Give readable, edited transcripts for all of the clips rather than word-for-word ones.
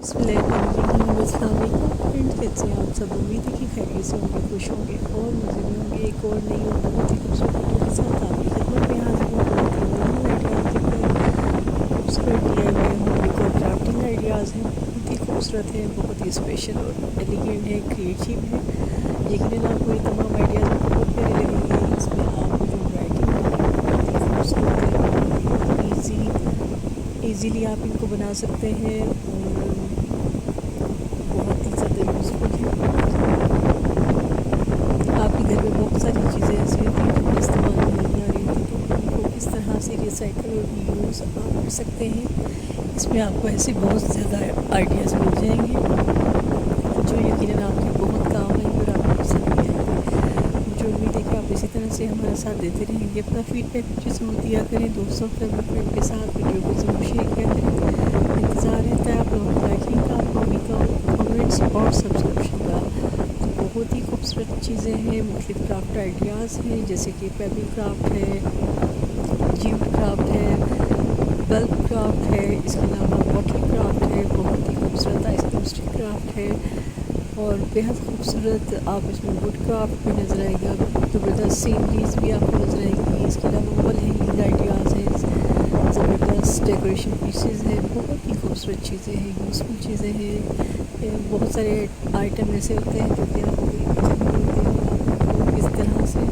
अस्सलामुअलैकुम फ्रेंड्स, कैसे हैं आप सब। उम्मीद है कि खैरियत से होंगे, खुश होंगे और मज़े में होंगे। एक और नई और बहुत ही खूबसूरत वीडियो के साथ आपकी खिदमत में हाजिर हूँ। बहुत ही न्यू आइडियाज़ लेकर खूबसूरत DIY home decor crafting ideas हैं। बहुत ही खूबसूरत है, बहुत ही स्पेशल और एलिगेंट है, क्रिएटिव है। यकीनन आपको ये तमाम आइडियाज़ बहुत प्यारे लगेंगे। इसमें आपको जो राइटिंग बहुत ही खूबसूरत है, बहुत ही ईज़िली आप इनको बना सकते हैं और बहुत ही ज़्यादा यूज़फुल है। आपके घर में बहुत सारी चीज़ें ऐसी होती हैं जो इस्तेमाल में नहीं आ रही होती, तो उनको किस तरह से रिसाइकल और रीयूज़ आप कर सकते हैं। इसमें आपको ऐसे बहुत ज़्यादा आइडियाज़ मिल जाएंगे जो यकीनन आपके बहुत काम आएंगे और आपको पसंद भी आएंगे। मुझे उम्मीद है कि आप इसी तरह से हमारा साथ देते रहेंगे। अपना फीडबैक मुझे ज़रूर दिया करें। दोस्तों, फैमिली फ्रेंड के साथ वीडियो को ज़रूर शेयर किया करें। इंतज़ार रहता है आप लोगों की लाइकिंग का, कॉमेंट का, कमेंट्स और सब्सक्रिप्शन का। तो बहुत ही खूबसूरत चीज़ें हैं, मुख्तलिफ क्राफ्ट आइडियाज़ हैं, जैसे कि पेबल क्राफ्ट है, जीव क्राफ्ट है, बल्ब क्राफ्ट है, इसके अलावा बॉटल क्राफ्ट है, बहुत ही खूबसूरत आइसक्रीम स्टिक क्राफ्ट है और बेहद खूबसूरत आप इसमें वुड क्राफ्ट भी नज़र आएगा। ज़बरदस्त सीनरीज भी आपको नज़र आएंगी। इसके अलावा वॉल हैंगिंग आइडियाज़ हैं, ज़बरदस्त डेकोरेशन पीसेस हैं, बहुत ही खूबसूरत चीज़ें हैं, यूज़फुल चीज़ें हैं। बहुत सारे आइटम ऐसे होते हैं जो कि आपको किचन में होते हैं और आप उनको किस तरह से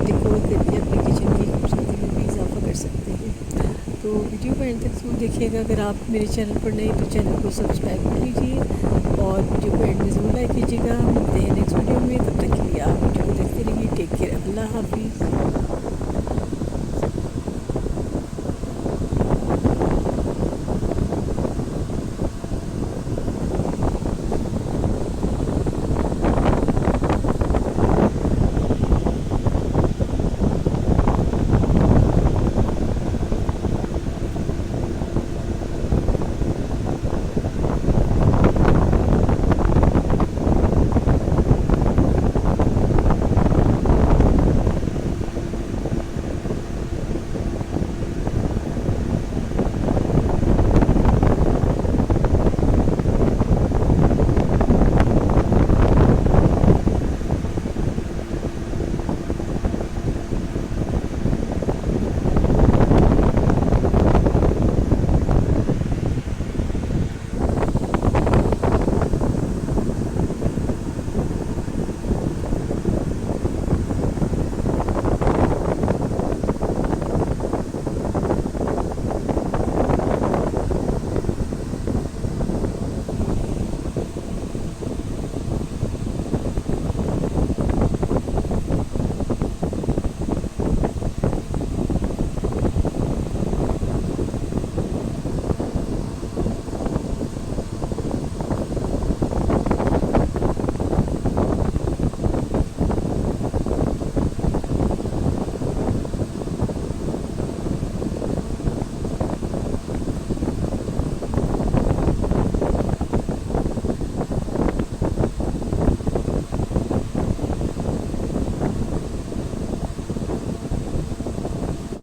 डेकोर करके अपने किचन की खूबसूरती में भी इजाफा कर सकते हैं। तो वीडियो को एंड तक ज़रूर देखिएगा। अगर आप मेरे चैनल पर नए तो चैनल को सब्सक्राइब कर लीजिए और वीडियो को एंड में ज़रूर लाइक कीजिएगा। मिलते हैं नेक्स्ट वीडियो में, तब तक के लिए आप वीडियो को देखते रहिए। टेक केयर, अल्लाह हाफिज़।